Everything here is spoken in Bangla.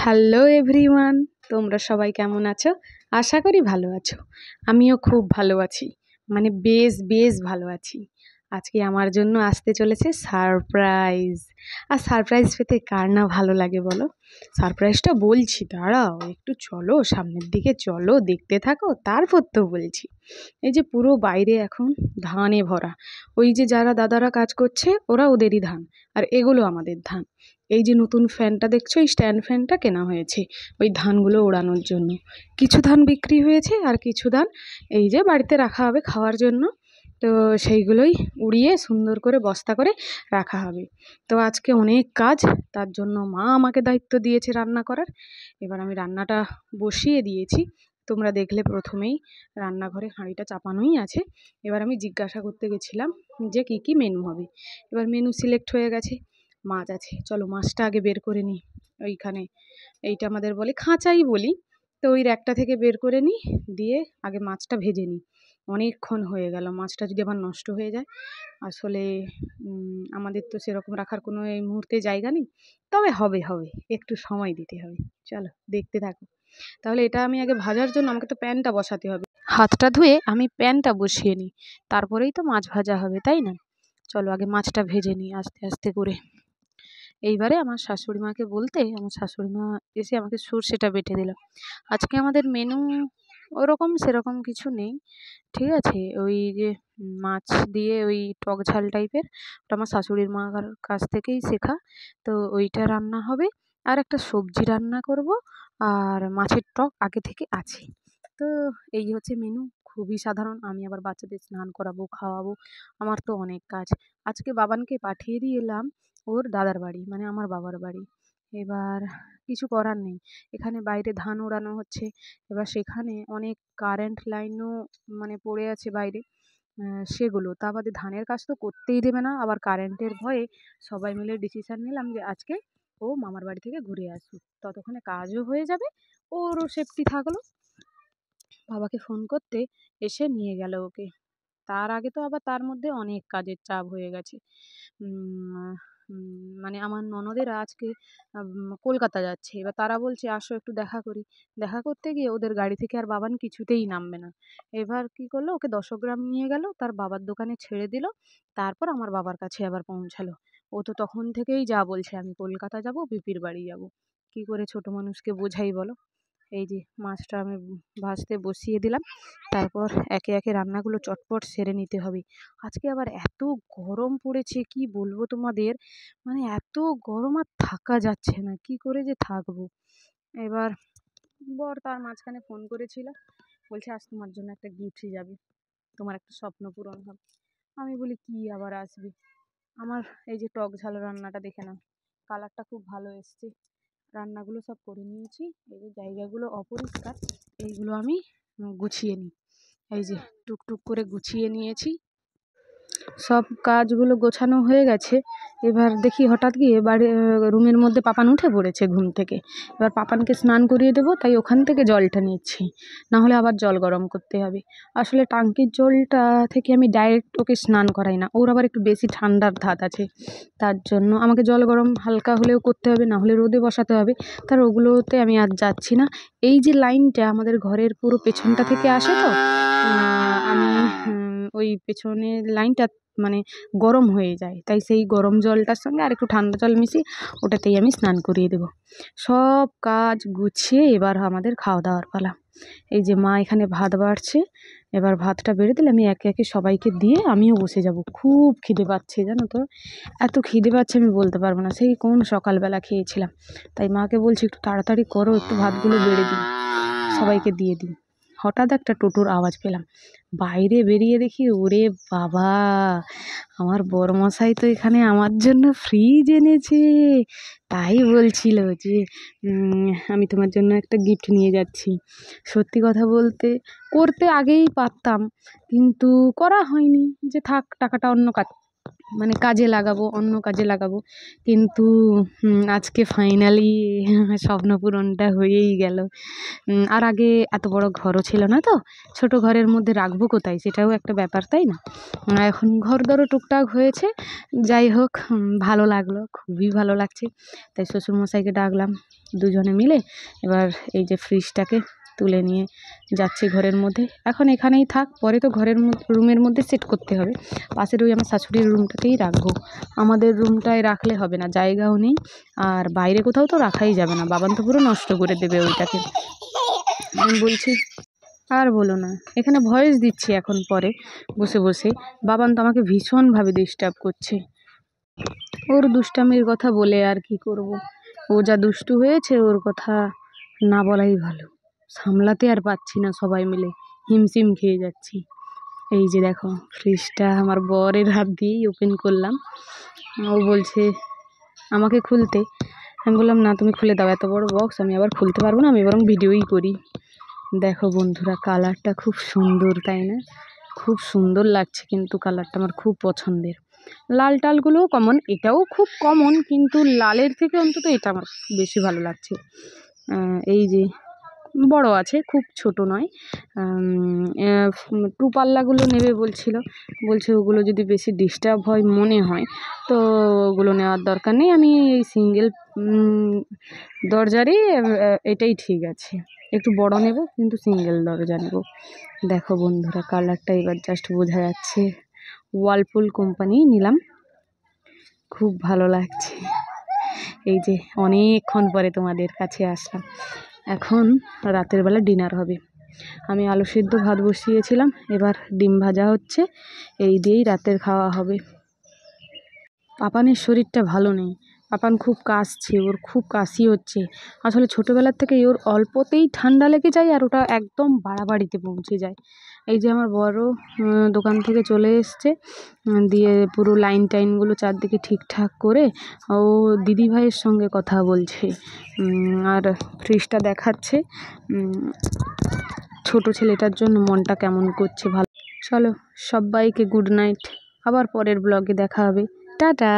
হ্যালো এভরিওয়ান, তোমরা সবাই কেমন আছো? আশা করি ভালো আছো। আমিও খুব ভালো আছি, মানে বেশ ভালো আছি। আজকে আমার জন্য আসতে চলেছে সারপ্রাইজ। আর সারপ্রাইজ পেতে কার না ভালো লাগে বলো? সারপ্রাইজটা বলছি, দাঁড়াও একটু, চলো সামনের দিকে, চলো দেখতে থাকো, তারপর তো বলছি। এই যে পুরো বাইরে এখন ধানে ভরা, ওই যে যারা দাদারা কাজ করছে ওরা ওদেরই ধান, আর এগুলো আমাদের ধান। এই যে নতুন ফ্যানটা দেখছো, এই স্ট্যান্ড ফ্যানটা কেনা হয়েছে ওই ধানগুলো ওড়ানোর জন্য। কিছু ধান বিক্রি হয়েছে আর কিছু ধান এই যে বাড়িতে রাখা হবে খাওয়ার জন্য। তো সেইগুলোই উড়িয়ে সুন্দর করে বস্তা করে রাখা হবে। তো আজকে অনেক কাজ, তার জন্য মা আমাকে দায়িত্ব দিয়েছে রান্না করার। এবার আমি রান্নাটা বসিয়ে দিয়েছি। তোমরা দেখলে প্রথমেই রান্নাঘরে হাঁড়িটা চাপানোই আছে। এবার আমি জিজ্ঞাসা করতে গেছিলাম যে কী কী মেনু হবে। এবার মেনু সিলেক্ট হয়ে গেছে, মাছ আছে। চলো মাছটা আগে বের করে নিই। ওইখানে এইটা আমাদের বলে খাঁচাই বলি, তো ওই র্যাকটা থেকে বের করে নিই, দিয়ে আগে মাছটা ভেজে নিই। অনেকক্ষণ হয়ে গেল, মাছটা যদি আবার নষ্ট হয়ে যায়। আসলে আমাদের তো সেরকম রাখার কোনো এই মুহূর্তে জায়গা নেই, তবে হবে একটু সময় দিতে হবে। চলো দেখতে থাকো। তাহলে এটা আমি আগে ভাজার জন্য আমাকে তো প্যানটা বসাতে হবে। হাতটা ধুয়ে আমি প্যানটা বসিয়ে নিই, তারপরেই তো মাছ ভাজা হবে, তাই না? চলো আগে মাছটা ভেজে নিই আস্তে আস্তে করে। এইবারে আমার শাশুড়ি মাকে বলতে আমার শাশুড়ি মা এসে আমাকে সর্ষেটা বেটে দিল। আজকে আমাদের মেনু ওরকম সেরকম কিছু নেই, ঠিক আছে। ওই যে মাছ দিয়ে ওই টক ঝাল টাইপের, ওটা আমার শাশুড়ির মার কাছ থেকেই শেখা। তো ওইটা রান্না হবে, আর একটা সবজি রান্না করব, আর মাছের টক আগে থেকে আছে। তো এই হচ্ছে মেনু, খুবই সাধারণ। আমি আবার বাচ্চাদের স্নান করাবো, খাওয়াবো, আমার তো অনেক কাজ। আজকে বাবানকে পাঠিয়ে দিয়ে এলাম ওর দাদার বাড়ি, মানে আমার বাবার বাড়ি। এবার কিছু করার নেই, এখানে বাইরে ধান ওড়ানো হচ্ছে। এবার সেখানে অনেক কারেন্ট লাইনও মানে পড়ে আছে বাইরে, সেগুলো তা বাদে ধানের কাজ তো করতেই দেবে না। আবার কারেন্টের ভয়ে সবাই মিলে ডিসিশন নিলাম যে আজকে ও মামার বাড়ি থেকে ঘুরে আসুক, ততক্ষণে কাজও হয়ে যাবে, ওরও সেফটি থাকলো। বাবাকে ফোন করতে এসে নিয়ে গেল ওকে। তার আগে তো আবার তার মধ্যে অনেক কাজের চাপ হয়ে গেছে। উম, মানে আমার ননদেরা আজকে কলকাতা যাচ্ছে। এবার তারা বলছে আসো একটু দেখা করি। দেখা করতে গিয়ে ওদের গাড়ি থেকে আর বাবান কিছুতেই নামবে না। এবার কি করলো, ওকে দশগ্রাম নিয়ে গেল, তার বাবার দোকানে ছেড়ে দিল, তারপর আমার বাবার কাছে আবার পৌঁছালো। ও তো তখন থেকেই যা বলছে আমি কলকাতা যাব, পিপির বাড়ি যাব। কি করে ছোট মানুষকে বোঝাই বলো? এই যে মাছটা আমি ভাজতে বসিয়ে দিলাম, তারপর একে একে রান্নাগুলো চটপট সেরে নিতে হবে। আজকে আবার এত গরম পড়েছে, কি বলবো তোমাদের, মানে এত গরম আর থাকা যাচ্ছে না, কি করে যে থাকবো। এবার বর তার মাঝখানে ফোন করেছিল, বলছে আজ তোমার জন্য একটা গিফট যাবে, তোমার একটা স্বপ্ন পূরণ হবে। আমি বলি কি আবার আসবে? আমার এই যে টক ঝাল রান্নাটা দেখে নাও, কালারটা খুব ভালো এসছে। রান্নাগুলো সব করে নিয়েছি, এই যে জায়গাগুলো অপরিষ্কার এইগুলো আমি গুছিয়ে নিই। এই যে টুকটুক করে গুছিয়ে নিয়েছি, সব কাজগুলো গোছানো হয়ে গেছে। এবার দেখি হঠাৎ গিয়ে বাড়ি রুমের মধ্যে পাপান উঠে পড়েছে ঘুম থেকে। এবার পাপানকে স্নান করিয়ে দেবো, তাই ওখান থেকে জলটা নিচ্ছি, না হলে আবার জল গরম করতে হবে। আসলে টাঙ্কির জলটা থেকে আমি ডাইরেক্ট ওকে স্নান করাই না, ওর আবার একটু বেশি ঠান্ডার ধাত আছে, তার জন্য আমাকে জল গরম হালকা হলেও করতে হবে, না হলে রোদে বসাতে হবে। তার ওগুলোতে আমি আর যাচ্ছি না। এই যে লাইনটা আমাদের ঘরের পুরো পেছনটা থেকে আসে, তো আমি ওই পেছনের লাইনটা মানে গরম হয়ে যায়, তাই সেই গরম জলটার সঙ্গে আর একটু ঠান্ডা জল মিশিয়ে ওটাতেই আমি স্নান করিয়ে দেবো। সব কাজ গুছিয়ে এবার আমাদের খাওয়া দাওয়ার পালা। এই যে মা এখানে ভাত বাড়ছে, এবার ভাতটা বেড়ে দিলে আমি একে একে সবাইকে দিয়ে আমিও বসে যাব। খুব খিদে পাচ্ছে জানো তো, এত খিদে পাচ্ছে আমি বলতে পারবো না, সেই কোন সকালবেলা খেয়েছিলাম। তাই মাকে বলছি একটু তাড়াতাড়ি করো, একটু ভাতগুলো বেড়ে দিই, সবাইকে দিয়ে দিই। হঠাৎ একটা টোটোর আওয়াজ পেলাম, বাইরে বেরিয়ে দেখি ওরে বাবা, আমার বরমশাই তো এখানে আমার জন্য ফ্রিজ এনেছে। তাই বলছিল যে আমি তোমার জন্য একটা গিফট নিয়ে যাচ্ছি। সত্যি কথা বলতে করতে আগেই পারতাম, কিন্তু করা হয়নি, যে থাক টাকাটা অন্য মানে কাজে লাগাবো, অন্য কাজে লাগাবো, কিন্তু আজকে ফাইনালি স্বপ্ন পূরণটা হয়েই গেল। আর আগে এত বড় ঘরও ছিল না, তো ছোট ঘরের মধ্যে রাখবো কোথায়, সেটাও একটা ব্যাপার, তাই না? এখন ঘর দরও টুকটাক হয়েছে, যাই হোক ভালো লাগলো, খুবই ভালো লাগছে। তাই শ্বশুরমশাইকে ডাকলাম, দুজনে মিলে এবার এই যে ফ্রিজটাকে তুলে নিয়ে যাচ্ছি ঘরের মধ্যে। এখন এখানেই থাক, পরে তো ঘরের রুমের মধ্যে সেট করতে হবে। পাশের ওই আমার শাশুড়ির রুমটাতেই রাখবো, আমাদের রুমটায় রাখলে হবে না, জায়গাও নেই, আর বাইরে কোথাও তো রাখাই যাবে না, বাবান তো পুরো নষ্ট করে দেবে ওইটাকে। আমি বলছি, আর বলো না, এখানে ভয়েস দিচ্ছি এখন পরে বসে বসে, বাবান তো আমাকে ভীষণভাবে ডিস্টার্ব করছে। ওর দুষ্টামির কথা বলে আর কি করব, ও যা দুষ্টু হয়েছে, ওর কথা না বলাই ভালো, সামলাতে আর পাচ্ছি না, সবাই মিলে হিমশিম খেয়ে যাচ্ছি। এই যে দেখো, ফ্রিজটা আমার বরের হাত দিয়েই ওপেন করলাম, ও বলছে আমাকে খুলতে, আমি বললাম না তুমি খুলে দাও, এত বড় বক্স আমি আবার খুলতে পারবো না, আমি বরং ভিডিওই করি। দেখো বন্ধুরা, কালারটা খুব সুন্দর, তাই না? খুব সুন্দর লাগছে, কিন্তু কালারটা আমার খুব পছন্দের। লাল টালগুলোও কমন, এটাও খুব কমন, কিন্তু লালের থেকে অন্তত এটা আমার বেশি ভালো লাগছে। এই যে বড় আছে, খুব ছোট নয়। টু পাল্লাগুলো নেবে বলছে ওগুলো যদি বেশি ডিস্টার্ব হয় মনে হয়, তো ওগুলো নেওয়ার দরকার নেই, আমি এই সিঙ্গেল দরজারই এটাই ঠিক আছে, একটু বড় নেব কিন্তু সিঙ্গেল দরজা নেব। দেখো বন্ধুরা, কালারটা এবার জাস্ট বোঝা যাচ্ছে, ওয়ালপুল কোম্পানি নিলাম, খুব ভালো লাগছে। এই যে অনেকক্ষণ পরে তোমাদের কাছে আসলাম। এখন রাতের বেলা ডিনার হবে, আমি আলু সিদ্ধ ভাত বসিয়েছিলাম, এবার ডিম ভাজা হচ্ছে, এই দিয়েই রাতের খাওয়া হবে। পাপানের শরীরটা ভালো নেই, পাপান খুব কাশছে, ওর খুব কাশি হচ্ছে। আসলে ছোটোবেলার থেকে ওর অল্পতেই ঠান্ডা লেগে যায়, আর ওটা একদম বাড়াবাড়িতে পৌঁছে যায়। এই যে আমার বড় দোকান থেকে চলে এসছে, দিয়ে পুরো লাইন টাইনগুলো চারদিকে ঠিকঠাক করে ও দিদিভাইয়ের সঙ্গে কথা বলছে, আর ফ্রিজটা দেখাচ্ছে। ছোট ছেলেটার জন্য মনটা কেমন করছে। ভালো, চলো সবাইকে গুড নাইট, আবার পরের ব্লগে দেখা হবে, টাটা।